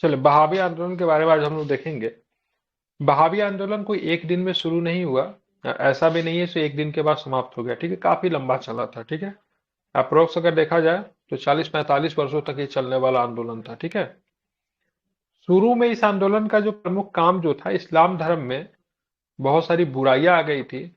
चलिए, बहावी आंदोलन के बारे में आज हम लोग देखेंगे। बहावी आंदोलन कोई एक दिन में शुरू नहीं हुआ। ऐसा भी नहीं है कि एक दिन के बाद समाप्त हो गया। ठीक है, काफी लंबा चला था। ठीक है, अप्रोक्स अगर देखा जाए तो 40-45 वर्षों तक ये चलने वाला आंदोलन था। ठीक है, शुरू में इस आंदोलन का जो प्रमुख काम जो था, इस्लाम धर्म में बहुत सारी बुराइयां आ गई थी,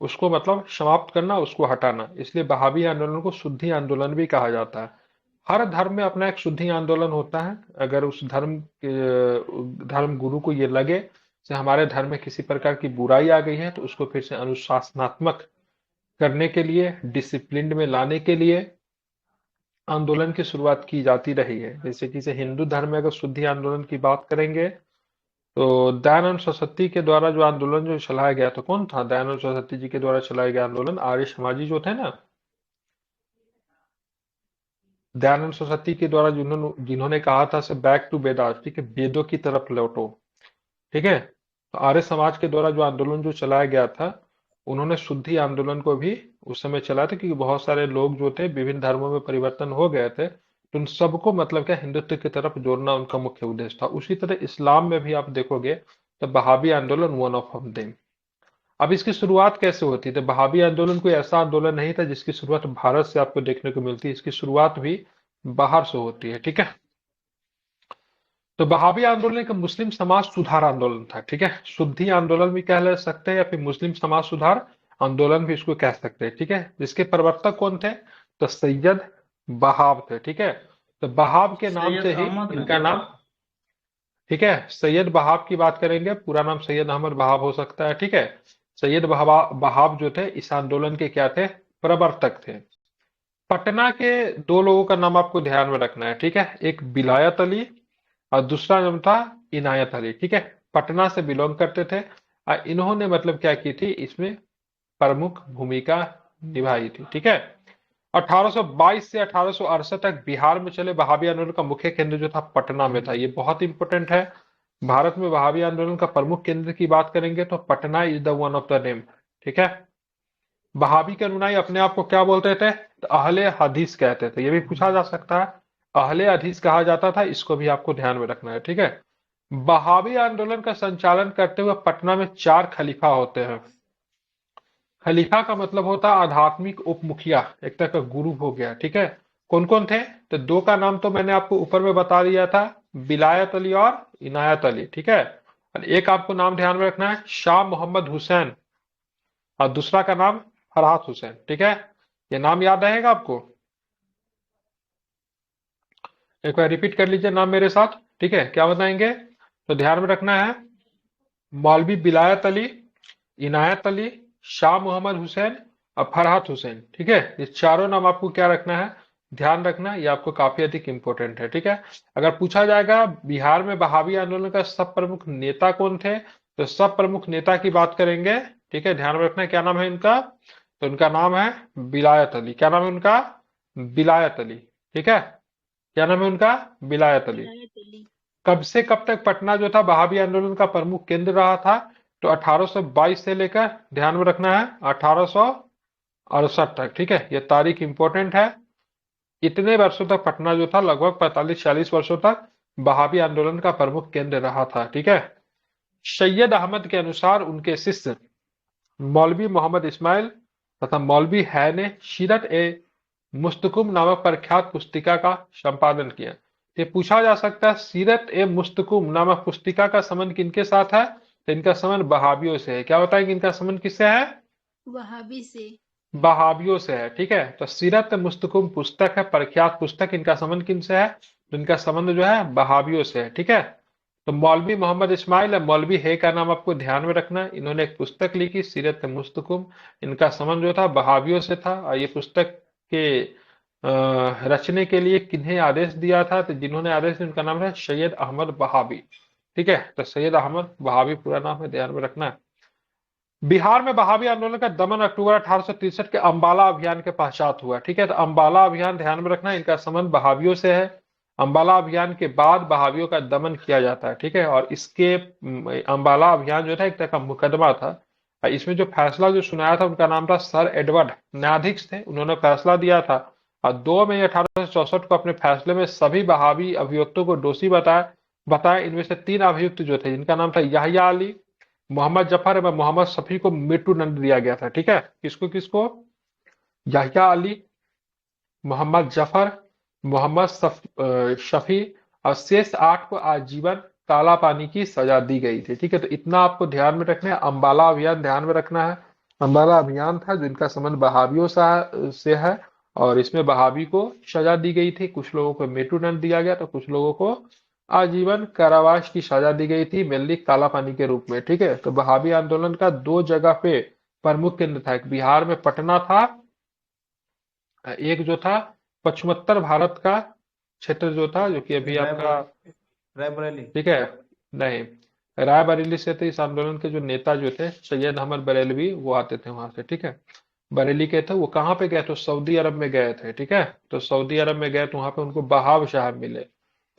उसको मतलब समाप्त करना, उसको हटाना। इसलिए बहावी आंदोलन को शुद्धि आंदोलन भी कहा जाता है। हर धर्म में अपना एक शुद्धि आंदोलन होता है। अगर उस धर्म के धर्म गुरु को ये लगे कि हमारे धर्म में किसी प्रकार की बुराई आ गई है, तो उसको फिर से अनुशासनात्मक करने के लिए, डिसिप्लिन में लाने के लिए आंदोलन की शुरुआत की जाती रही है। जैसे कि से हिंदू धर्म में अगर शुद्धि आंदोलन की बात करेंगे, तो दयानंद सरस्वती के द्वारा जो आंदोलन जो चलाया गया, तो कौन था दयानंद सरस्वती जी के द्वारा चलाया गया आंदोलन? आर्य समाजी जो थे ना, दयानंद सरस्वती के द्वारा जिन्होंने जिन्होंने कहा था से बैक टू वेदास, ठीक है, वेदों की तरफ लौटो। ठीक है, तो आर्य समाज के द्वारा जो आंदोलन जो चलाया गया था, उन्होंने शुद्धि आंदोलन को भी उस समय चलाया था, क्योंकि बहुत सारे लोग जो थे विभिन्न धर्मों में परिवर्तन हो गए थे, तो उन सबको मतलब क्या हिंदुत्व की तरफ जोड़ना उनका मुख्य उद्देश्य था। उसी तरह इस्लाम में भी आप देखोगे तो बहावी आंदोलन वन ऑफ देम। अब इसकी शुरुआत कैसे होती थी? बहावी आंदोलन कोई ऐसा आंदोलन नहीं था जिसकी शुरुआत भारत से आपको देखने को मिलती है। इसकी शुरुआत भी बाहर से होती है। ठीक है, तो बहावी आंदोलन एक मुस्लिम समाज सुधार आंदोलन था। ठीक है, शुद्धि आंदोलन भी कह सकते हैं, या फिर मुस्लिम समाज सुधार आंदोलन भी इसको कह सकते हैं। ठीक है, जिसके प्रवर्तक कौन थे? तो सैयद बहाव थे। ठीक है, तो बहाव के नाम सैयद से ही अहमद ना। इनका नाम। ठीक है, सैयद बहाव की बात करेंगे, पूरा नाम सैयद अहमद बहाव हो सकता है। ठीक है, सैयद बहाव जो थे इस आंदोलन के क्या थे? प्रवर्तक थे। पटना के दो लोगों का नाम आपको ध्यान में रखना है। ठीक है, एक बिलायत अली और दूसरा नाम था इनायत अली। ठीक है, पटना से बिलोंग करते थे और इन्होंने मतलब क्या की थी, इसमें प्रमुख भूमिका निभाई थी। ठीक है, 1822 से 1868 तक बिहार में चले बहावी आंदोलन का मुख्य केंद्र जो था पटना में था। ये बहुत इंपॉर्टेंट है। भारत में बहावी आंदोलन का प्रमुख केंद्र की बात करेंगे तो Patna is the one of the name. ठीक है, बहावी के अनुयायी अपने आप को क्या बोलते थे? तो अहले हदीस कहते थे। ये भी पूछा जा सकता है, अहले हदीस कहा जाता था, इसको भी आपको ध्यान में रखना है। ठीक है, बहावी आंदोलन का संचालन करते हुए पटना में 4 खलीफा होते हैं। खलीफा का मतलब होता है आध्यात्मिक उप मुखिया, एक तरह का गुरु हो गया। ठीक है, कौन कौन थे? तो दो का नाम तो मैंने आपको ऊपर में बता दिया था, बिलायत अली और इनायत अली। ठीक है, और एक आपको नाम ध्यान में रखना है, शाह मोहम्मद हुसैन, और दूसरा का नाम फरहाद हुसैन। ठीक है, ये नाम याद रहेगा आपको? एक बार रिपीट कर लीजिए नाम मेरे साथ। ठीक है, क्या बताएंगे? तो ध्यान में रखना है, मौलवी बिलायत अली, इनायत अली, शाह मोहम्मद हुसैन और फरहाद हुसैन। ठीक है, ये चारों नाम आपको क्या रखना है? ध्यान रखना, ये आपको काफी अधिक इंपॉर्टेंट है। ठीक है, अगर पूछा जाएगा बिहार में बहावी आंदोलन का सब प्रमुख नेता कौन थे, तो सब प्रमुख नेता की बात करेंगे। ठीक है, ध्यान में रखना क्या नाम है इनका? तो उनका नाम है बिलायत अली। क्या नाम है उनका? बिलायत अली। ठीक है, क्या नाम है उनका? बिलायत अली। विलायत अली। कब से कब तक पटना जो था बहावी आंदोलन का प्रमुख केंद्र रहा था? तो 1822 से लेकर, ध्यान में रखना है, 1868 तक। ठीक है, यह तारीख इंपॉर्टेंट है। इतने वर्षों तक पटना जो था, लगभग 45-46 वर्षों तक बहावी आंदोलन का प्रमुख केंद्र रहा था। ठीक है, सैयद अहमद के अनुसार उनके शिष्य मौलवी मोहम्मद इस्माइल तथा मौलवी है ने सीरत ए मुस्तकुम नामक प्रख्यात पुस्तिका का संपादन किया। ये पूछा जा सकता है, सीरत ए मुस्तकुम नामक पुस्तिका का संबंध किनके साथ है? तो इनका संबंध बहावियों से है। क्या बताएंगे इनका संबंध किससे है? वहाबी से। बहावियों से है। ठीक है, तो सीरत मुस्तकुम पुस्तक है, प्रख्यात पुस्तक, इनका संबंध किनसे है? तो इनका संबंध जो है बहावियों से है। ठीक है, तो मौलवी मोहम्मद इस्माइल है, मौलवी है का नाम आपको ध्यान में रखना है। इन्होंने एक पुस्तक लिखी सीरत मुस्तकुम, इनका संबंध जो था बहावियों से था। और ये पुस्तक के रचने के लिए किन्हें आदेश दिया था? तो जिन्होंने आदेश दिया उनका नाम है सैयद अहमद बहावी। ठीक है, तो सैयद अहमद बहावी पूरा नाम है, ध्यान में रखना है। बिहार में बहावी आंदोलन का दमन अक्टूबर 1863 के अंबाला अभियान के पश्चात हुआ। ठीक है, तो अंबाला अभियान ध्यान में रखना, इनका संबंध बहावियों से है। अंबाला अभियान के बाद बहावियों का दमन किया जाता है। ठीक है, और इसके अंबाला अभियान जो था एक तरह का मुकदमा था। और इसमें जो फैसला जो सुनाया था, उनका नाम था सर एडवर्ड, न्यायाधीश थे, उन्होंने फैसला दिया था। और 2 मई 1864 को अपने फैसले में सभी बहावी अभियुक्तों को दोषी बताया बताएं इनमें से तीन अभियुक्त जो थे, जिनका नाम था याहिया अली, मोहम्मद जफर एवं मोहम्मद शफी को मृत्युदंड दिया गया था। ठीक है, किसको किसको? याहिया अली, मोहम्मद जफर, शफी, और शेष 8 को आजीवन काला पानी की सजा दी गई थी। ठीक है, तो इतना आपको ध्यान में रखना है। अंबाला अभियान ध्यान में रखना है। अंबाला अभियान था जिनका संबंध बहावियों से है, और इसमें बहावी को सजा दी गई थी। कुछ लोगों को मृत्युदंड दिया गया, तो कुछ लोगों को आजीवन कारावास की सजा दी गई थी, मेनली काला पानी के रूप में। ठीक है, तो बहावी आंदोलन का 2 जगह पे प्रमुख केंद्र था। एक बिहार में पटना था, एक जो था पश्चिमोत्तर भारत का क्षेत्र जो था, जो कि अभी आपका, रायबरेली। ठीक है, नहीं, रायबरेली से थे। इस आंदोलन के जो नेता जो थे सैयद अहमद बरेलवी, वो आते थे वहां से। ठीक है, बरेली के थे। वो कहाँ पे गए? तो सऊदी अरब में गए थे। ठीक है, तो सऊदी अरब में गए तो वहां पे उनको बहाव साहब मिले।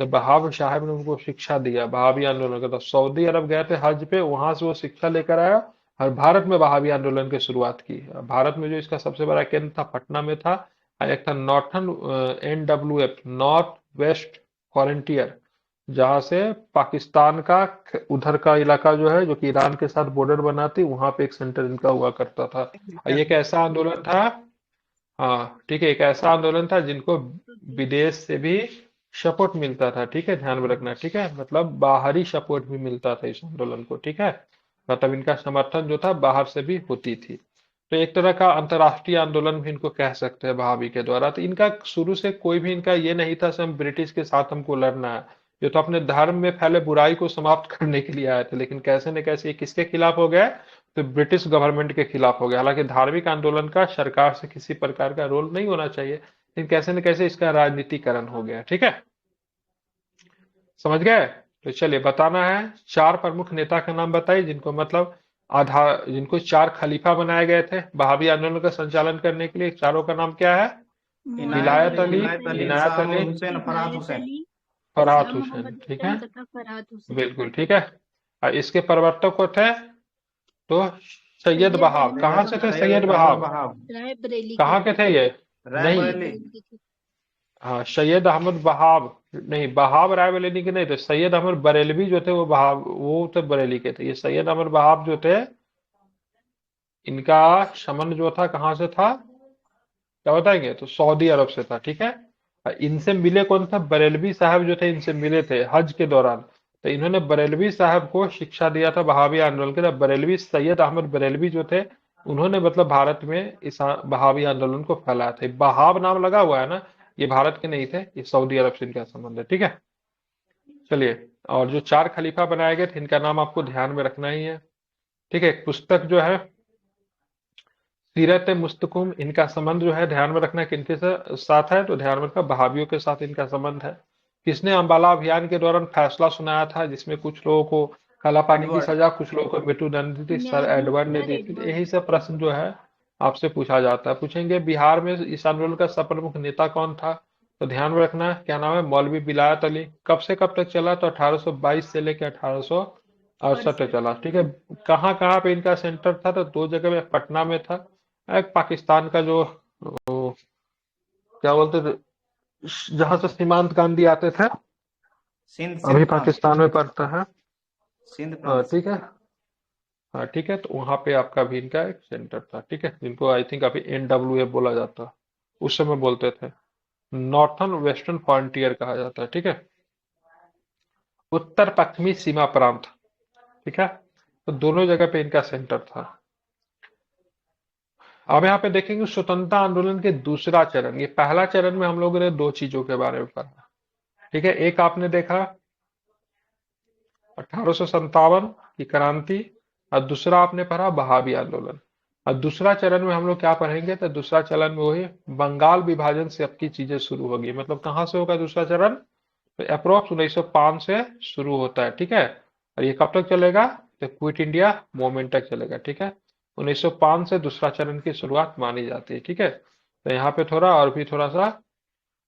तो बहाव साहब ने उनको शिक्षा दिया बहावी आंदोलन का। तो सऊदी अरब गए थे हज पे, वहां से वो शिक्षा लेकर आया और भारत में बहावी आंदोलन की शुरुआत की। भारत में जो इसका सबसे बड़ा केंद्र था पटना में था, और एक था northern NWF, north west frontier, जहां से पाकिस्तान का उधर का इलाका जो है, जो कि ईरान के साथ बॉर्डर बनाती, वहां पे एक सेंटर इनका हुआ करता था। और ये एक ऐसा आंदोलन था, हाँ ठीक है, एक ऐसा आंदोलन था जिनको विदेश से भी सपोर्ट मिलता था। ठीक है, ध्यान में रखना। ठीक है, मतलब बाहरी सपोर्ट भी मिलता था इस आंदोलन को। ठीक है, मतलब इनका समर्थन जो था बाहर से भी होती थी। तो एक तरह का अंतर्राष्ट्रीय आंदोलन भी इनको कह सकते हैं बहावी के द्वारा। तो इनका शुरू से कोई भी इनका ये नहीं था कि हम ब्रिटिश के साथ हमको लड़ना है। ये तो अपने धर्म में फैले बुराई को समाप्त करने के लिए आए थे, लेकिन कैसे न कैसे ये किसके खिलाफ हो गए? तो ब्रिटिश गवर्नमेंट के खिलाफ हो गया। हालांकि धार्मिक आंदोलन का सरकार से किसी प्रकार का रोल नहीं होना चाहिए, लेकिन कैसे न कैसे इसका राजनीतिकरण हो गया। ठीक है, समझ गए? तो चलिए बताना है, 4 प्रमुख नेता का नाम बताइए जिनको मतलब आधार, जिनको 4 खलीफा बनाए गए थे बहावी आंदोलन का संचालन करने के लिए। चारों का नाम क्या है? इनायत विलायत अली, अली, इनायत अली, इनायत शाह अली, हुसैन, फरहाद इनायत हुसैन। अली, फरहाद शाह हुसैन। मोहम्मद ठीक है, हुसैन तथा फरहाद हुसैन। बिल्कुल ठीक है। और इसके प्रवर्तक को थे तो सैयद सैयद बहाव। अहमद कहाँ से थे बहाव सैयद सैयद अहमद बहाव? बहाव, रायबरेली के कहाँ के थे। थे ये? नहीं, रायबरेली। रायबरेली के। हाँ सैयद अहमद बहाव नहीं, बहाव रायबरेली के नहीं थे। सैयद अहमद बरेलवी जो थे वो बहाव, वो थे बरेली के थे। ये सैयद अहमद बहाव जो थे, इनका संबंध जो था कहाँ से था, क्या बताएंगे? तो सऊदी अरब से था। ठीक है, और इनसे मिले कौन था? बरेलवी साहब जो थे इनसे मिले थे हज के दौरान। तो इन्होंने बरेलवी साहब को शिक्षा दिया था बहावी आंदोलन के लिए। बरेलवी सैयद अहमद बरेलवी जो थे, उन्होंने मतलब भारत में इस बहावी आंदोलन को फैलाया था। बहाव नाम लगा हुआ है ना, ये भारत के नहीं थे, ये सऊदी अरब से इनका संबंध है। ठीक है, चलिए, और जो 4 खलीफा बनाए गए थे इनका नाम आपको ध्यान में रखना ही है। ठीक है, एक पुस्तक जो है सीरत मुस्तकुम, इनका संबंध जो है ध्यान में रखना किनके साथ है? तो ध्यान में रखना, बहावियों के साथ इनका संबंध है। किसने अम्बाला अभियान के दौरान फैसला सुनाया था जिसमें कुछ लोगों को काला पानी की एडवर्ड। सजा, कुछ लोगों को मृत्युदंड दी थी? सर एडवर्ड ने सर दी थी। तो एडवर्ड। यही सब प्रश्न जो है आपसे पूछा जाता है। पूछेंगे बिहार में इस आंदोलन का सब प्रमुख नेता कौन था? तो ध्यान में रखना है, क्या नाम है? मौलवी विलायत अली। कब से कब तक चला? तो 1822 से लेकर 1868 तक अड़सठ। चला। ठीक है, कहाँ कहाँ पे इनका सेंटर था? तो 2 जगह में, पटना में था, एक पाकिस्तान का जो क्या बोलते थे, जहां से सीमांत गांधी आते थे, सिंध, अभी सिंध प्रांत। पाकिस्तान में पड़ता है। सिंध प्रांत से। ठीक है, हाँ ठीक है, तो वहां पे आपका भी इनका एक सेंटर था। ठीक है, जिनको आई थिंक अभी NWF बोला जाता, उस समय बोलते थे नॉर्थन वेस्टर्न फ्रंटियर कहा जाता है। ठीक है, उत्तर पश्चिमी सीमा प्रांत। ठीक है, तो दोनों जगह पे इनका सेंटर था। अब यहाँ पे देखेंगे स्वतंत्रता आंदोलन के दूसरा चरण। ये पहला चरण में हम लोगों ने 2 चीजों के बारे में पढ़ा। ठीक है, एक आपने देखा 1857 की क्रांति, और दूसरा आपने पढ़ा बहावी आंदोलन। और दूसरा चरण में हम लोग क्या पढ़ेंगे? तो दूसरा चरण में वही बंगाल विभाजन से अब की चीजें शुरू होगी। मतलब कहाँ से होगा दूसरा चरण? तो अप्रोक्स 1905 से शुरू होता है। ठीक है, और ये कब तक चलेगा? तो क्विट इंडिया मूवमेंट तक चलेगा। ठीक है, 1905 से दूसरा चरण की शुरुआत मानी जाती है। ठीक है, तो यहाँ पे थोड़ा और भी थोड़ा सा,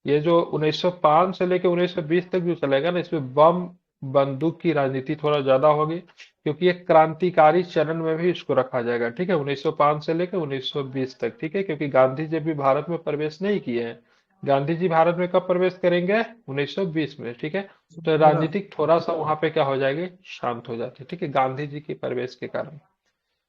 ये जो 1905 से लेकर 1920 तक जो चलेगा ना, इसमें बम बंदूक की राजनीति थोड़ा ज्यादा होगी, क्योंकि एक क्रांतिकारी चरण में भी इसको रखा जाएगा। ठीक है, 1905 से लेकर 1920 तक। ठीक है, क्योंकि गांधी जी भी भारत में प्रवेश नहीं किए हैं, गांधी जी भारत में कब प्रवेश करेंगे? 1920 में, ठीक है। तो पूरा राजनीतिक थोड़ा सा वहां पे क्या हो जाएगी, शांत हो जाती है, ठीक है, गांधी जी के प्रवेश के कारण।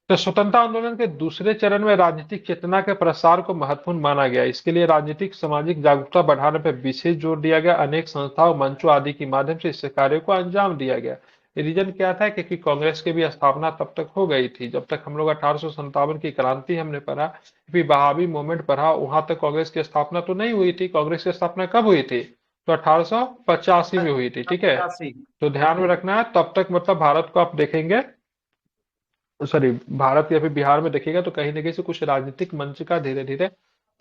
तो स्वतंत्रता आंदोलन के दूसरे चरण में राजनीतिक चेतना के प्रसार को महत्वपूर्ण माना गया। इसके लिए राजनीतिक सामाजिक जागरूकता बढ़ाने पर विशेष जोर दिया गया। अनेक संस्थाओं, मंचों आदि के माध्यम से इस कार्य को अंजाम दिया गया। रीजन क्या था? क्योंकि कांग्रेस की भी स्थापना तब तक हो गई थी जब तक हम लोग 1857 की क्रांति हमने पढ़ा, फिर बहावी मूवमेंट पढ़ा, वहां तक कांग्रेस की स्थापना तो नहीं हुई थी। कांग्रेस की स्थापना कब हुई थी? तो 1885 में हुई थी, ठीक है। 85। तो ध्यान में रखना है, तब तक मतलब भारत को आप देखेंगे, सॉरी, भारत या फिर बिहार में देखिएगा तो कहीं ना कहीं से कुछ राजनीतिक मंच का धीरे धीरे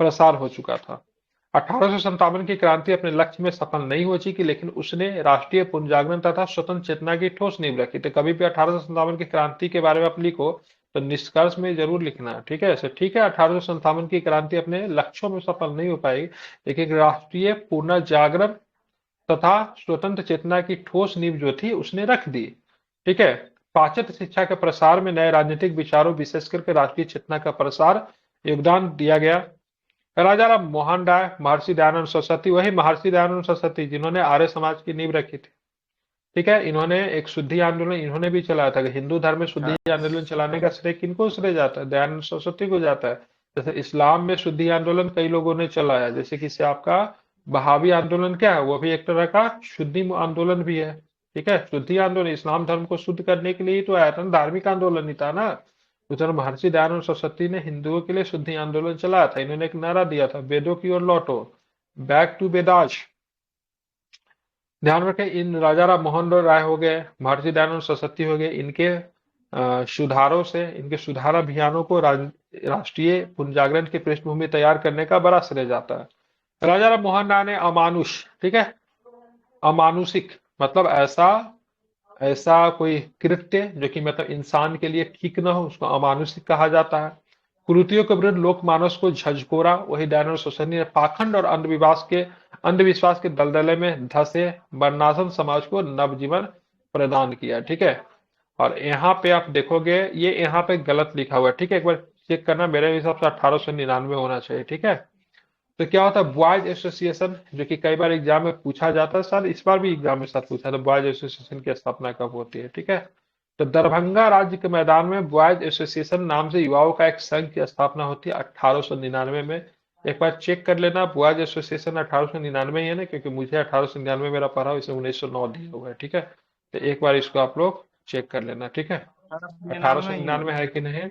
प्रसार हो चुका था। 1857 की क्रांति अपने लक्ष्य में सफल नहीं हो सकी, लेकिन उसने राष्ट्रीय पुनर्जागरण तथा स्वतंत्र चेतना की ठोस नींव रखी। तो कभी भी 1857 की क्रांति के बारे में आप लिखो तो निष्कर्ष में जरूर लिखना है, ठीक है। ऐसे ठीक है, 1857 की क्रांति अपने लक्ष्यों में सफल नहीं हो पाई, लेकिन राष्ट्रीय पुनर्जागरण तथा स्वतंत्र चेतना की ठोस नींव जो थी उसने रख दी, ठीक है। पाश्चात्य शिक्षा के प्रसार में नए राजनीतिक विचारों, विशेष करके राष्ट्रीय चेतना का प्रसार, योगदान दिया गया। राजा राम मोहन राय, महर्षि दयानंद सरस्वती, वही महर्षि दयानंद सरस्वती जिन्होंने आर्य समाज की नींव रखी थी, ठीक है। इन्होंने एक शुद्धि आंदोलन इन्होंने भी चलाया था। हिंदू धर्म में शुद्धि आंदोलन चलाने का श्रेय किनको श्रेय जाता है? दयानंद सरस्वती को जाता है। जैसे इस्लाम में शुद्धि आंदोलन कई लोगों ने चलाया, जैसे कि से आपका बहावी आंदोलन क्या है, वो भी एक तरह का शुद्धि आंदोलन भी है, ठीक है। शुद्धि आंदोलन इस्लाम धर्म को शुद्ध करने के लिए ही तो आया था, धार्मिक आंदोलन ही था ना। उधर महर्षि दयानंद सरस्वती ने हिंदुओं के लिए शुद्धि आंदोलन चलाया था। इन्होंने एक नारा दिया था, वेदों की ओर लौटो, बैक टू वेदास। ध्यान रखें, इन राजा राम मोहन राय हो गए, महर्षि दयानंद सरस्वती हो गए, इनके सुधारों से, इनके सुधार अभियानों को राष्ट्रीय पुनर्जागरण की पृष्ठभूमि तैयार करने का बड़ा श्रेय जाता है। राजा राम मोहन राय ने अमानुष, ठीक है, अमानुषिक मतलब ऐसा ऐसा कोई कृत्य जो कि मतलब इंसान के लिए ठीक न हो, उसको अमानुषिक कहा जाता है। कुरीतियों के विरुद्ध लोकमानस को झकझोरा, वही दयानंद सरस्वती ने पाखंड और अंधविश्वास के दलदले में धंसे वर्णाश्रम समाज को नवजीवन प्रदान किया, ठीक है। और यहाँ पे आप देखोगे, ये यहाँ पे गलत लिखा हुआ है, ठीक है, एक बार चेक करना, मेरे हिसाब से 1899 होना चाहिए, ठीक है। तो क्या होता है बॉयज एसोसिएशन, जो कि कई बार एग्जाम में पूछा जाता है, सर इस बार भी एग्जाम में सर पूछा, तो बॉयज एसोसिएशन की स्थापना कब होती है, ठीक है। तो दरभंगा राज्य के मैदान में बॉयज एसोसिएशन नाम से युवाओं का एक संघ की स्थापना होती है 1899 में। एक बार चेक कर लेना, बॉयज एसोसिएशन 1899 ही है ना, क्योंकि मुझे 1899 मेरा पढ़ा, इसे 1909 दिया हुआ है, ठीक है। तो एक बार इसको आप लोग चेक कर लेना, ठीक है। 1899 ही है। 1899 है कि नहीं,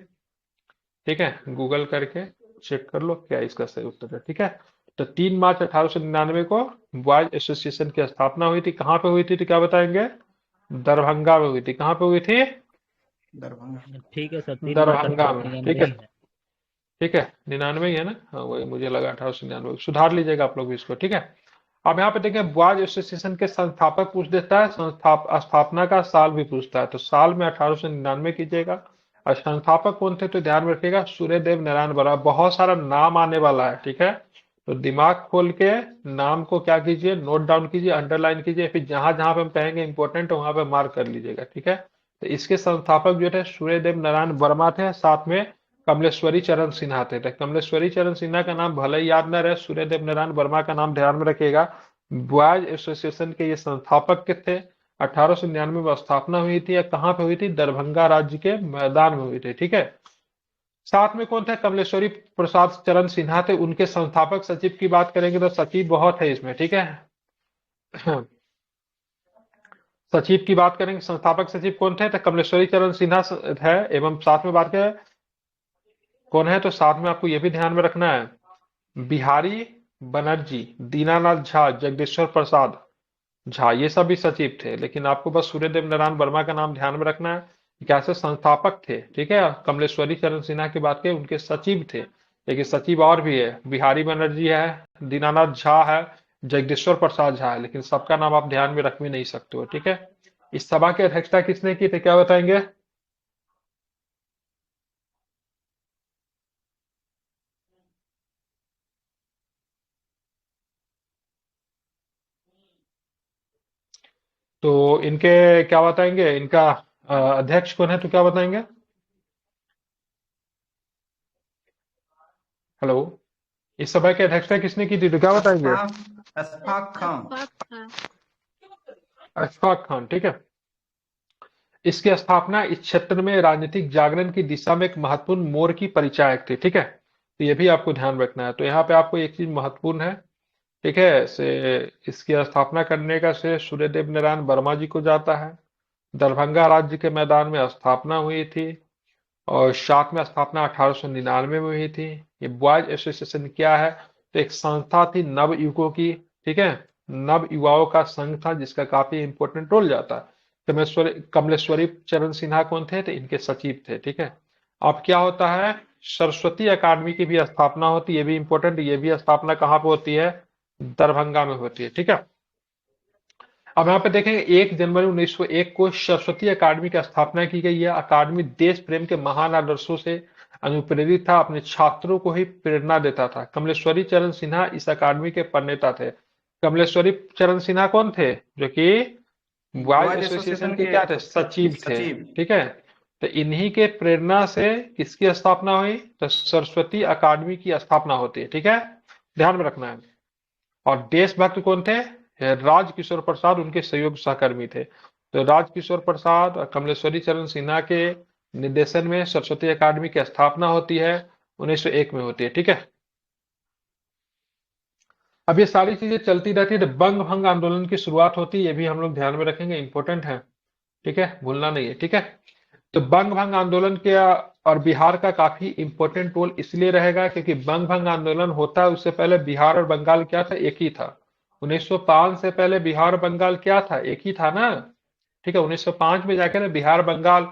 ठीक है, गूगल करके चेक कर लो क्या इसका सही उत्तर है, ठीक है। तो 3 मार्च 1899 को बॉयज एसोसिएशन की स्थापना हुई थी। कहाँ पे हुई थी तो क्या बताएंगे? दरभंगा में हुई थी। कहाँ पे हुई थी? दरभंगा। ठीक है सर, 3 मार्च दरभंगा अठारह सौ में, ठीक निन्यानवे है। ही है। ठीक है, 99 ही है ना, हाँ वही मुझे लगा 1899, सुधार लीजिएगा आप लोग भी इसको, ठीक है। अब यहाँ पे देखें, बॉयज एसोसिएशन के संस्थापक पूछ देता है, स्थापना का साल भी पूछता है, तो साल में 1899 कीजिएगा। और संस्थापक कौन थे तो ध्यान में रखिएगा, सूर्यदेव नारायण बरा। बहुत सारा नाम आने वाला है, ठीक है। तो दिमाग खोल के नाम को क्या कीजिए, नोट डाउन कीजिए, अंडरलाइन कीजिए, फिर जहां जहां पे हम कहेंगे इंपॉर्टेंट वहां पे मार्क कर लीजिएगा, ठीक है। तो इसके संस्थापक जो थे सूर्यदेव नारायण वर्मा थे, साथ में कमलेश्वरी चरण सिन्हा थे। तो कमलेश्वरी चरण सिन्हा का नाम भले ही याद न रहे, सूर्यदेव नारायण वर्मा का नाम ध्यान में रखिएगा। बॉयज एसोसिएशन के ये संस्थापक के थे। 1899 में स्थापना हुई थी, या कहाँ पे हुई थी? दरभंगा राज्य के मैदान में हुई थी, ठीक है। साथ में कौन थे? कमलेश्वरी प्रसाद चरण सिन्हा थे। उनके संस्थापक सचिव की बात करेंगे तो सचिव बहुत है इसमें, ठीक है। सचिव की बात करेंगे, संस्थापक सचिव कौन थे? तो कमलेश्वरी चरण सिन्हा है, एवं साथ में बात करें कौन है, तो साथ में आपको यह भी ध्यान में रखना है, बिहारी बनर्जी, दीनानाथ झा, जगदीश्वर प्रसाद झा, ये सब भी सचिव थे। लेकिन आपको बस सूर्यदेव नारायण वर्मा का नाम ध्यान में रखना है, कैसे संस्थापक थे, ठीक है। कमलेश्वरी चरण सिन्हा की बात करें, उनके सचिव थे, लेकिन सचिव और भी है, बिहारी बनर्जी है, दीनानाथ झा है, जगदीश्वर प्रसाद झा है, लेकिन सबका नाम आप ध्यान में रख भी नहीं सकते हो, ठीक है। इस सभा की अध्यक्षता किसने की थी, क्या बताएंगे? तो इनके क्या बताएंगे, इनका अध्यक्ष कौन है तो क्या बताएंगे? हेलो। इस सभा की अध्यक्षता किसने की थी तो क्या बताएंगे? अशफाक खान। अशफाक खान, ठीक है। इसकी स्थापना इस क्षेत्र में राजनीतिक जागरण की दिशा में एक महत्वपूर्ण मोड़ की परिचायक थी, ठीक है। तो ये भी आपको ध्यान रखना है। तो यहाँ पे आपको एक चीज महत्वपूर्ण है, ठीक है, से इसकी स्थापना करने का श्रेय सूर्यदेव नारायण वर्मा जी को जाता है। दरभंगा राज्य के मैदान में स्थापना हुई थी और साथ में स्थापना 1899 में हुई थी। ये बॉयज एसोसिएशन क्या है? तो एक संस्था थी नव युवकों की, ठीक है, नव युवाओं का संघ था जिसका काफी इंपॉर्टेंट रोल जाता है। कमलेश्वरी चरण सिन्हा कौन थे? तो इनके सचिव थे, ठीक है। अब क्या होता है, सरस्वती अकादमी की भी स्थापना होती है, ये भी इंपॉर्टेंट। ये भी स्थापना कहाँ पे होती है? दरभंगा में होती है, ठीक है। अब यहाँ पे देखेंगे 1 जनवरी 1901 को सरस्वती अकादमी की स्थापना की गई है। अकादमी देश प्रेम के महान आदर्शों से अनुप्रेरित था, अपने छात्रों को ही प्रेरणा देता था। कमलेश्वरी चरण सिन्हा इस अकादमी के प्रणेता थे। कमलेश्वरी चरण सिन्हा कौन थे? जो कि बॉयज एसोसिएशन के क्या थे? सचिव थे, सचिव। ठीक है। तो इन्हीं के प्रेरणा से किसकी स्थापना हुई? तो सरस्वती अकादमी की स्थापना होती है, ठीक है, ध्यान में रखना है। और देशभक्त कौन थे? राजकिशोर प्रसाद उनके सहयोग सहकर्मी थे। तो राजकिशोर प्रसाद और कमलेश्वरी चरण सिन्हा के निर्देशन में सरस्वती अकादमी की स्थापना होती है, 1901 में होती है, ठीक है। अब ये सारी चीजें चलती रहती है। तो बंग भंग आंदोलन की शुरुआत होती है, ये भी हम लोग ध्यान में रखेंगे, इंपॉर्टेंट है, ठीक है, भूलना नहीं है, ठीक है। तो बंग भंग आंदोलन के और बिहार का काफी इंपॉर्टेंट रोल इसलिए रहेगा क्योंकि बंग भंग आंदोलन होता है उससे पहले बिहार और बंगाल क्या था? एक ही था। 1905 से पहले बिहार और बंगाल क्या था? एक ही था ना, ठीक है। 1905 में जाकर ना बिहार बंगाल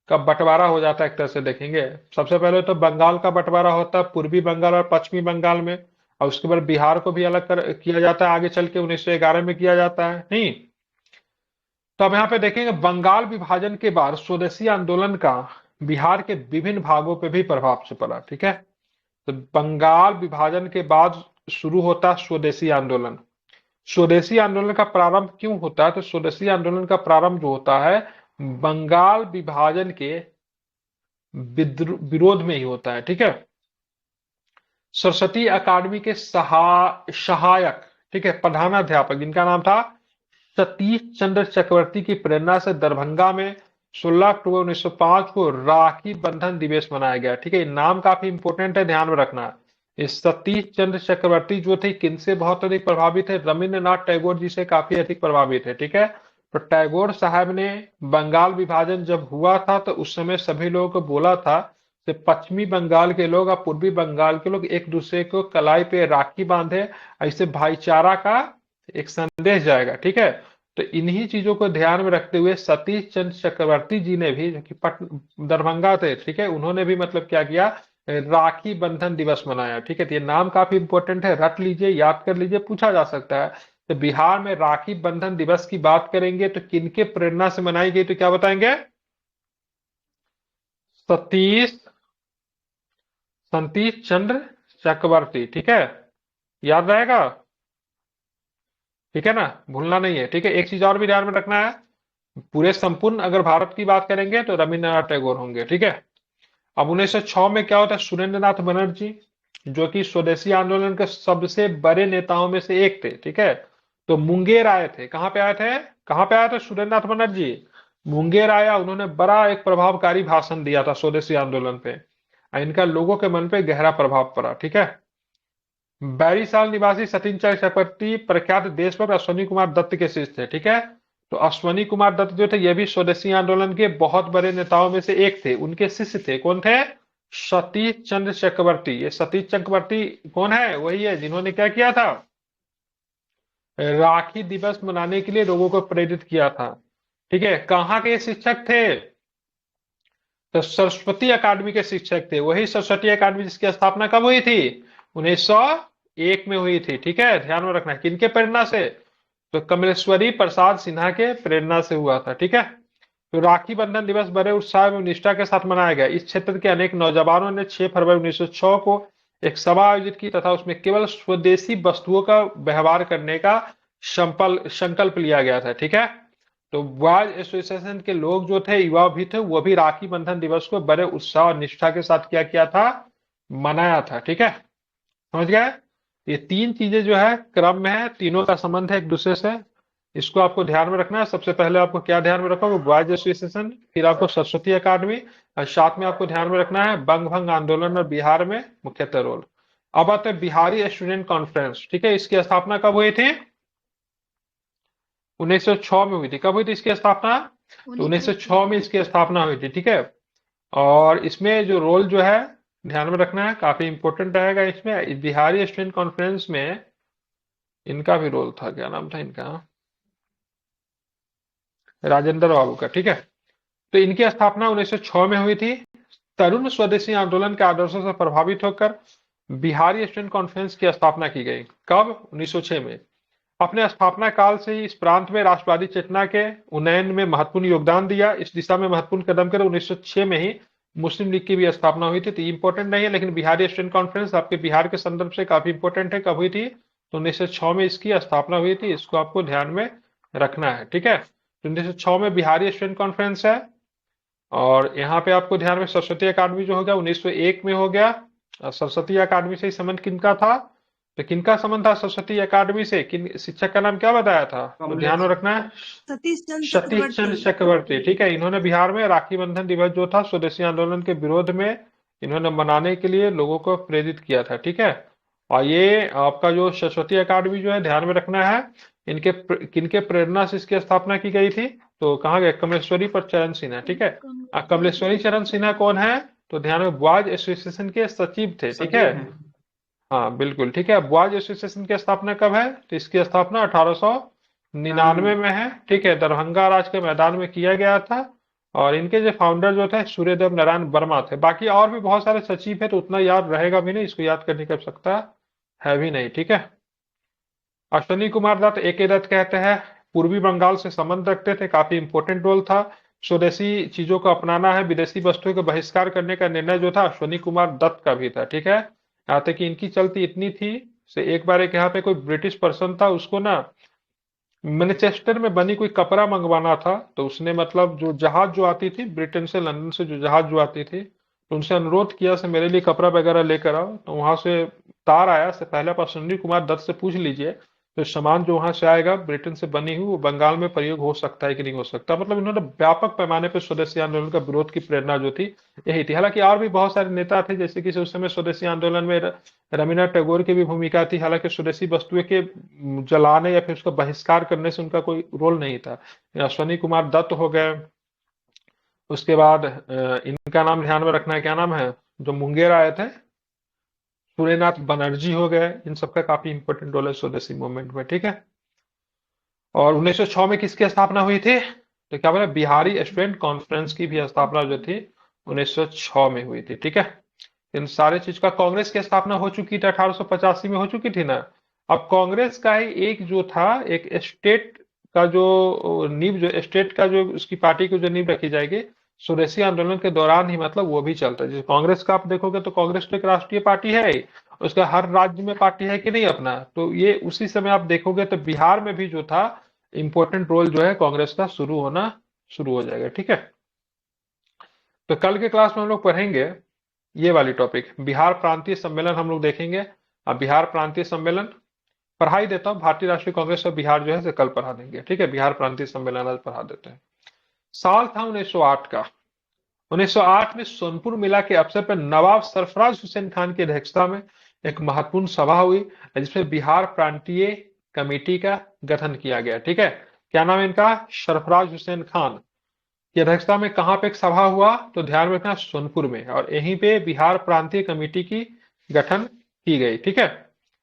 का बंटवारा हो जाता है, एक तरह से देखेंगे। सबसे पहले तो बंगाल का बंटवारा होता है पूर्वी बंगाल और पश्चिमी बंगाल में, और उसके बाद बिहार को भी अलग किया जाता है, आगे चल के 1911 में किया जाता है, नहीं। तो अब यहाँ पे देखेंगे बंगाल विभाजन के बाद स्वदेशी आंदोलन का बिहार के विभिन्न भागों पे भी प्रभाव से पड़ा, ठीक है। तो बंगाल विभाजन के बाद शुरू होता है स्वदेशी आंदोलन। स्वदेशी आंदोलन का प्रारंभ क्यों होता है? तो स्वदेशी आंदोलन का प्रारंभ जो होता है बंगाल विभाजन के विरोध में ही होता है, ठीक है। सरस्वती अकादमी के सहायक, ठीक है, प्रधानाध्यापक जिनका नाम था सतीश चंद्र चक्रवर्ती की प्रेरणा से दरभंगा में 16 अक्टूबर 1905 को राखी बंधन दिवस मनाया गया, ठीक है। नाम काफी इंपोर्टेंट है, ध्यान में रखना। इस सतीश चंद्र चक्रवर्ती जो थे किनसे बहुत अधिक प्रभावित है? रविंद्रनाथ टैगोर जी से काफी अधिक प्रभावित है, ठीक है। तो टैगोर साहब ने बंगाल विभाजन जब हुआ था तो उस समय सभी लोगों को बोला था कि पश्चिमी बंगाल के लोग और पूर्वी बंगाल के लोग एक दूसरे को कलाई पे राखी बांधे, ऐसे भाईचारा का एक संदेश जाएगा, ठीक है। तो इन्हीं चीजों को ध्यान में रखते हुए सतीश चंद्र चक्रवर्ती जी ने भी, जो कि दरभंगा थे, ठीक है, उन्होंने भी मतलब क्या किया? राखी बंधन दिवस मनाया, ठीक है। तो ये नाम काफी इंपॉर्टेंट है, रट लीजिए, याद कर लीजिए, पूछा जा सकता है। तो बिहार में राखी बंधन दिवस की बात करेंगे तो किनके प्रेरणा से मनाई गई? तो क्या बताएंगे? सतीश सतीश चंद्र चक्रवर्ती, ठीक है, याद रहेगा, ठीक है ना, भूलना नहीं है, ठीक है। एक चीज और भी ध्यान में रखना है, पूरे संपूर्ण अगर भारत की बात करेंगे तो रविन्द्रनाथ टैगोर होंगे, ठीक है। अब 1906 में क्या होता है? सुरेंद्रनाथ बनर्जी जो कि स्वदेशी आंदोलन के सबसे बड़े नेताओं में से एक थे, ठीक है। तो मुंगेर आए थे। कहां पे आए थे? कहां पे आए थे सुरेंद्रनाथ बनर्जी? मुंगेर आया, उन्होंने बड़ा एक प्रभावकारी भाषण दिया था स्वदेशी आंदोलन पे, और इनका लोगों के मन पे गहरा प्रभाव पड़ा, ठीक है। बैरीसाल निवासी सचिन चक्रवर्ती प्रख्यात देशभक्त अश्वनी कुमार दत्त के शिष्य थे, ठीक है। तो अश्वनी कुमार दत्त जो थे ये भी स्वदेशी आंदोलन के बहुत बड़े नेताओं में से एक थे, उनके शिष्य थे। कौन थे? सतीश चंद्र चक्रवर्ती। ये सतीश चक्रवर्ती कौन है? वही है जिन्होंने क्या किया था? राखी दिवस मनाने के लिए लोगों को प्रेरित किया था, ठीक है। कहाँ के शिक्षक थे? तो सरस्वती अकादमी के शिक्षक थे। वही सरस्वती अकादमी जिसकी स्थापना कब हुई थी? 1901 में हुई थी, ठीक है, ध्यान में रखना। किनके प्रेरणा से? तो कमलेश्वरी प्रसाद सिन्हा के प्रेरणा से हुआ था, ठीक है। तो राखी बंधन दिवस बड़े उत्साह एवं निष्ठा के साथ मनाया गया। इस क्षेत्र के अनेक नौजवानों ने 6 फरवरी 1906 को एक सभा आयोजित की तथा उसमें केवल स्वदेशी वस्तुओं का व्यवहार करने का संकल्प लिया गया था, ठीक है। तो बॉयज एसोसिएशन के लोग जो थे, युवा भी थे, वो भी राखी बंधन दिवस को बड़े उत्साह और निष्ठा के साथ क्या किया था? मनाया था, ठीक है। समझ गए? ये तीन चीजें जो है क्रम में है, तीनों का संबंध है एक दूसरे से। इसको आपको ध्यान में रखना है। सबसे पहले आपको क्या ध्यान में रखोगे? बॉयज एसोसिएशन, फिर आपको सरस्वती अकादमी, और साथ में आपको ध्यान में रखना है बंग भंग आंदोलन और बिहार में मुख्यतः रोल। अब आते हैं बिहारी स्टूडेंट कॉन्फ्रेंस। ठीक है, इसकी स्थापना कब हुई थी? 1906 में हुई थी। कब हुई थी इसकी स्थापना? तो 1906 में इसकी स्थापना हुई थी। ठीक है, और इसमें जो रोल जो है ध्यान में रखना है, काफी इंपॉर्टेंट रहेगा। इसमें बिहारी स्टूडेंट कॉन्फ्रेंस में इनका भी रोल था। क्या नाम था इनका? राजेंद्र बाबू का। ठीक है, तो इनकी स्थापना 1906 में हुई थी। तरुण स्वदेशी आंदोलन के आदर्शों से प्रभावित होकर बिहारी स्टूडेंट कॉन्फ्रेंस की स्थापना की गई। कब? 1906 में। अपने स्थापना काल से ही इस प्रांत में राष्ट्रवादी चेतना के उन्नयन में महत्वपूर्ण योगदान दिया। इस दिशा में महत्वपूर्ण कदम करे 1906 में ही मुस्लिम लीग की भी स्थापना हुई थी। तो इंपॉर्टेंट नहीं है, लेकिन बिहारी स्टूडेंट कॉन्फ्रेंस आपके बिहार के संदर्भ से काफी इंपॉर्टेंट है। कब हुई थी? तो 1906 में इसकी स्थापना हुई थी। इसको आपको ध्यान में रखना है। ठीक है, तो 1906 में बिहारी स्टूडेंट कॉन्फ्रेंस है। और यहाँ पे आपको ध्यान में सरस्वती अकादमी जो हो गया 1901 में हो गया। सरस्वती अकादमी से संबंध किनका था? तो किनका संबंध था सरस्वती अकादमी से? किन शिक्षक का नाम क्या बताया था? तो ध्यान में रखना है, सतीश चंद्र सतीश चंद्र चक्रवर्ती। चक्रवर्ती। ठीक है, इन्होंने बिहार में राखी बंधन दिवस जो था स्वदेशी आंदोलन के विरोध में इन्होंने मनाने के लिए लोगों को प्रेरित किया था। ठीक है, और ये आपका जो सरस्वती अकादमी जो है ध्यान में रखना है, किनके प्रेरणा से इसकी स्थापना की गई थी? तो कहाँ गए? कमलेश्वरी पर चरण सिन्हा। ठीक है, कमलेश्वरी चरण सिन्हा कौन है? तो ध्यान में बॉयज एसोसिएशन के सचिव थे। ठीक है, हाँ बिल्कुल। ठीक है, बॉयज एसोसिएशन की स्थापना कब है? तो इसकी स्थापना 1899 में है। ठीक है, दरभंगा राज के मैदान में किया गया था। और इनके जो फाउंडर जो थे सूर्यदेव नारायण वर्मा थे। बाकी और भी बहुत सारे सचिव है, तो उतना याद रहेगा भी नहीं, इसको याद करने की आवश्यकता है भी नहीं। ठीक है, अश्वनी कुमार दत्त, ए के दत्त कहते हैं, पूर्वी बंगाल से संबंध रखते थे। काफी इंपॉर्टेंट रोल था। स्वदेशी चीजों को अपनाना है, विदेशी वस्तुओं का बहिष्कार करने का निर्णय जो था अश्वनी कुमार दत्त का भी था। ठीक है, यहाँ तक कि इनकी चलती इतनी थी से एक बार एक यहाँ पे कोई ब्रिटिश पर्सन था, उसको ना मैनचेस्टर में बनी कोई कपड़ा मंगवाना था। तो उसने मतलब जो जहाज जो आती थी ब्रिटेन से, लंदन से जो जहाज जो आती थी, तो उनसे अनुरोध किया से मेरे लिए कपड़ा वगैरह लेकर आओ। तो वहां से तार आया से पहले आप अश्विनी कुमार दत्त से पूछ लीजिए, तो सामान जो वहां से आएगा ब्रिटेन से बनी हुई, वो बंगाल में प्रयोग हो सकता है कि नहीं हो सकता। मतलब इन्होंने व्यापक पैमाने पर स्वदेशी आंदोलन का विरोध की प्रेरणा जो थी यही थी। हालांकि और भी बहुत सारे नेता थे, जैसे कि उस समय स्वदेशी आंदोलन में रवीन्द्रनाथ टैगोर की भी भूमिका थी। हालांकि स्वदेशी वस्तुएं के जलाने या फिर उसका बहिष्कार करने से उनका कोई रोल नहीं था। अश्वनी कुमार दत्त हो गए। उसके बाद इनका नाम ध्यान में रखना है, क्या नाम है, जो मुंगेर आए थे, सूर्यनाथ बनर्जी हो गए। इन सबका काफी इंपॉर्टेंट रोल है स्वदेशी मूवमेंट में। ठीक है, और 1906 में किसकी स्थापना हुई थी? तो क्या बोले, बिहारी स्टूडेंट कॉन्फ्रेंस की भी स्थापना जो थी 1906 में हुई थी। ठीक है, इन सारे चीज का कांग्रेस की स्थापना हो चुकी थी 1885 में, हो चुकी थी ना। अब कांग्रेस का ही एक जो था, एक स्टेट का जो नींव, जो स्टेट का जो उसकी पार्टी की जो नींव रखी जाएगी स्वदेशी आंदोलन के दौरान ही, मतलब वो भी चलता है। जैसे कांग्रेस का आप देखोगे तो कांग्रेस तो एक राष्ट्रीय पार्टी है ही, उसका हर राज्य में पार्टी है कि नहीं अपना, तो ये उसी समय आप देखोगे तो बिहार में भी जो था इंपॉर्टेंट रोल जो है कांग्रेस का शुरू हो जाएगा। ठीक है, तो कल के क्लास में हम लोग पढ़ेंगे ये वाली टॉपिक, बिहार प्रांतीय सम्मेलन हम लोग देखेंगे। अब बिहार प्रांतीय सम्मेलन पढ़ा ही देता हूँ, भारतीय राष्ट्रीय कांग्रेस और बिहार जो है से कल पढ़ा देंगे। ठीक है, बिहार प्रांतीय सम्मेलन आज पढ़ा देते हैं। साल था 1908 का। 1908 में सोनपुर मेला के अवसर पर नवाब सरफराज हुसैन खान की अध्यक्षता में एक महत्वपूर्ण सभा हुई, जिसमें बिहार प्रांतीय कमेटी का गठन किया गया। ठीक है, क्या नाम है इनका? सरफराज हुसैन खान की अध्यक्षता में कहां पे एक सभा हुआ? तो ध्यान में रखना, सोनपुर में। और यहीं पे बिहार प्रांतीय कमेटी की गठन की गई। ठीक है,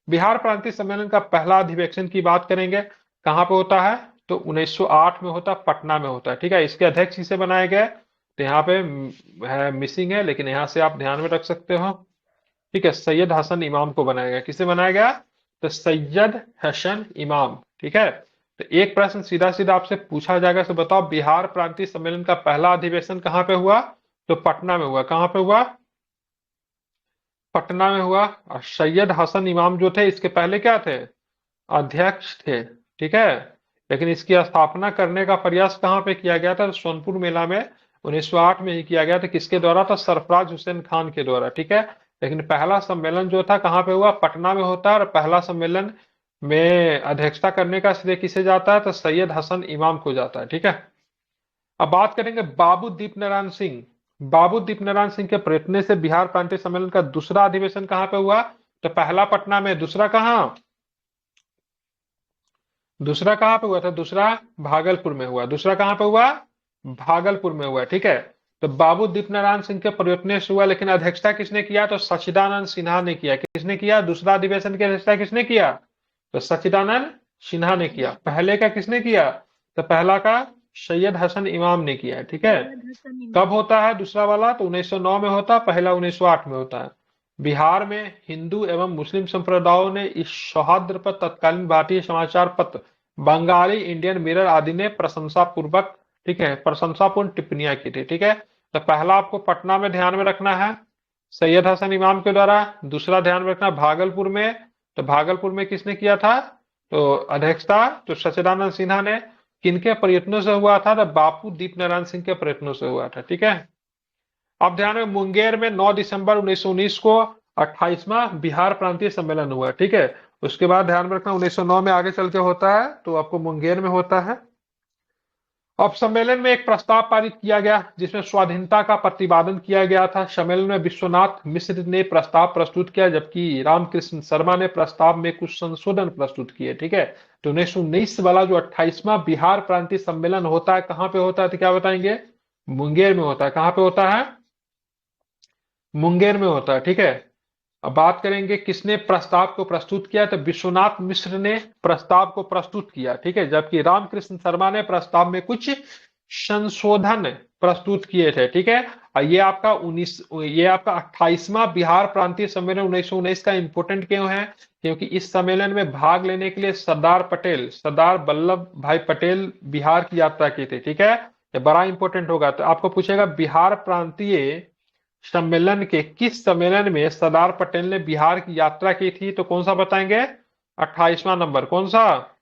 बिहार प्रांतीय सम्मेलन का पहला अधिवेशन की बात करेंगे, कहां पे होता है? तो 1908 में होता है, पटना में होता है। ठीक है, इसके अध्यक्ष इसे बनाए गए, तो यहाँ पे है मिसिंग है, लेकिन यहाँ से आप ध्यान में रख सकते हो। ठीक है, सैयद हसन इमाम को बनाया गया। किसे बनाया गया? तो सैयद हसन इमाम। ठीक है, तो एक प्रश्न सीधा सीधा आपसे पूछा जाएगा, तो बताओ बिहार प्रांतीय सम्मेलन का पहला अधिवेशन कहाँ पे हुआ? तो पटना में हुआ। कहाँ पे हुआ? पटना में हुआ। और सैयद हसन इमाम जो थे इसके पहले क्या थे? अध्यक्ष थे। ठीक है, लेकिन इसकी स्थापना करने का प्रयास कहाँ पे किया गया था? सोनपुर मेला में 1908 में ही किया गया था। किसके द्वारा था? सरफराज हुसैन खान के द्वारा। ठीक है, लेकिन पहला सम्मेलन जो था कहाँ पे हुआ, पटना में होता है। और पहला सम्मेलन में अध्यक्षता करने का श्रेय किसे जाता है, तो सैयद हसन इमाम को जाता है। ठीक है, अब बात करेंगे बाबू दीपनारायण सिंह। बाबू दीपनारायण सिंह के प्रयत्न से बिहार प्रांतीय सम्मेलन का दूसरा अधिवेशन कहाँ पे हुआ, तो पहला पटना में, दूसरा कहाँ, दूसरा कहाँ पे हुआ था, दूसरा भागलपुर में हुआ। दूसरा कहाँ पे हुआ, भागलपुर में हुआ। ठीक है, तो बाबू दीपनारायण सिंह के प्रयत्न से हुआ, लेकिन अध्यक्षता किसने किया, तो सच्चिदानंद सिन्हा ने किया। किसने किया, दूसरा अधिवेशन की अध्यक्षता किसने किया, तो सच्चिदानंद सिन्हा ने किया। पहले का किसने किया, तो पहला का सैयद हसन इमाम ने किया। ठीक है, सैयद हसन इमाम। कब होता है दूसरा वाला, तो 1909 में होता है, पहला 1908 में होता है। बिहार में हिंदू एवं मुस्लिम संप्रदायों ने इस सौहार्द पर तत्कालीन भारतीय समाचार पत्र बंगाली इंडियन मिरर आदि ने प्रशंसा पूर्वक, ठीक है, प्रशंसापूर्ण टिप्पणियां की थी। ठीक है, तो पहला आपको पटना में ध्यान में रखना है, सैयद हसन इमाम के द्वारा। दूसरा ध्यान में रखना भागलपुर में, तो भागलपुर में किसने किया था, तो अध्यक्षता तो सच्चिदानंद सिन्हा ने। किनके प्रयत्नों से हुआ था, तो बापू दीपनारायण सिंह के प्रयत्नों से हुआ था। ठीक है, अब ध्यान में, मुंगेर में 9 दिसंबर 1919 को 28वां बिहार प्रांतीय सम्मेलन हुआ। ठीक है, उसके बाद ध्यान में रखना 1909 में आगे चल के होता है, तो आपको मुंगेर में होता है। अब सम्मेलन में एक प्रस्ताव पारित किया गया जिसमें स्वाधीनता का प्रतिपादन किया गया था। सम्मेलन में विश्वनाथ मिश्र ने प्रस्ताव प्रस्तुत किया, जबकि रामकृष्ण शर्मा ने प्रस्ताव में कुछ संशोधन प्रस्तुत किए। ठीक है, तो 1919 वाला जो 28वां बिहार प्रांतीय सम्मेलन होता है, कहाँ पे होता है, तो क्या बताएंगे, मुंगेर में होता है। कहाँ पे होता है, मुंगेर में होता है। ठीक है, अब बात करेंगे किसने प्रस्ताव को प्रस्तुत किया, तो विश्वनाथ मिश्र ने प्रस्ताव को प्रस्तुत किया। ठीक है, जबकि रामकृष्ण शर्मा ने प्रस्ताव में कुछ संशोधन प्रस्तुत किए थे। ठीक है, और ये आपका 28वां बिहार प्रांतीय सम्मेलन 1919 का इंपोर्टेंट क्यों है, क्योंकि इस सम्मेलन में भाग लेने के लिए सरदार वल्लभ भाई पटेल बिहार की यात्रा की थी। ठीक है, ये बड़ा इंपॉर्टेंट होगा। तो आपको पूछेगा बिहार प्रांतीय सम्मेलन के किस सम्मेलन में सरदार पटेल ने बिहार की यात्रा की थी, तो कौन सा बताएंगे, 28वां नंबर। कौन सा,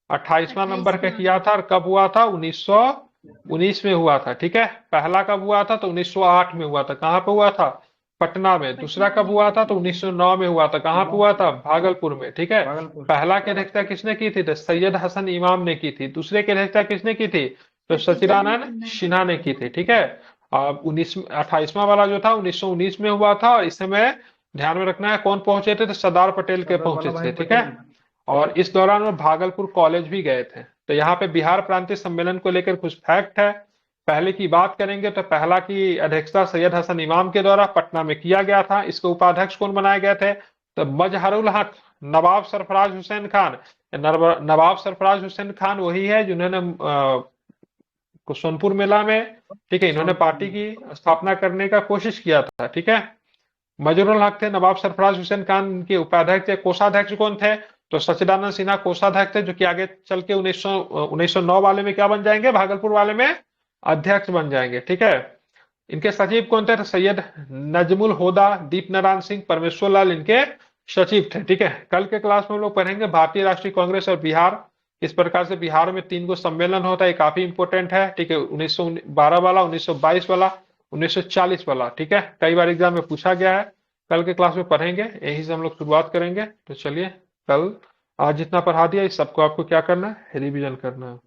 28वां नंबर का 28वां। किया था, और कब हुआ था, 1919 में हुआ था। ठीक है, पहला कब हुआ था, तो 1908 में हुआ था। कहाँ पे हुआ था, पटना में। दूसरा पटना कब में। हुआ था, तो 1909 में हुआ था। कहाँ पे हुआ था, भागलपुर में। ठीक है, भागलपुर। पहला की अध्यक्षता किसने की थी, तो सैयद हसन इमाम ने की थी। दूसरे की अध्यक्षता किसने की थी, तो सच्चिदानंद सिन्हा ने की थी। ठीक है, अब 28वां वाला जो था 1919 में हुआ था, और इस समय ध्यान में रखना है कौन पहुंचे थे, तो सरदार पटेल के सरदार पहुंचे वल्लभ थे। भाई ठीक है, पटेल। और इस दौरान वो भागलपुर कॉलेज भी गए थे। तो यहाँ पे बिहार प्रांतीय सम्मेलन को लेकर कुछ फैक्ट है। पहले की बात करेंगे तो पहला की अध्यक्षता सैयद हसन इमाम के द्वारा पटना में किया गया था। इसके उपाध्यक्ष कौन बनाए गए थे, तो मजहरुल हक, नवाब सरफराज हुसैन खान। नवाब सरफराज हुसैन खान वही है जिन्होंने सोनपुर मेला में, ठीक है, इन्होंने पार्टी की स्थापना करने का कोशिश किया था। ठीक है, मजहरुल हक थे, नवाब सरफराज हुसैन खान के उपाध्यक्ष थे। कोषाध्यक्ष कौन थे, तो सच्चिदानंद सिन्हा कोषाध्यक्ष थे, जो कि आगे चल के 1909 वाले में क्या बन जाएंगे, भागलपुर वाले में अध्यक्ष बन जाएंगे। ठीक है, इनके सचिव कौन थे, तो सैयद नजमुल होदा दीपनारायण सिंह परमेश्वर लाल इनके सचिव थे। ठीक है, कल के क्लास में हम लोग पढ़ेंगे भारतीय राष्ट्रीय कांग्रेस और बिहार। इस प्रकार से बिहार में 3 गो सम्मेलन होता है, ये काफी इंपोर्टेंट है। ठीक है, 1912 वाला, 1922 वाला, 1940 वाला। ठीक है, कई बार एग्जाम में पूछा गया है। कल के क्लास में पढ़ेंगे, यही से हम लोग शुरुआत करेंगे। तो चलिए, कल आज जितना पढ़ा दिया इस सबको आपको क्या करना है, रिवीजन करना है।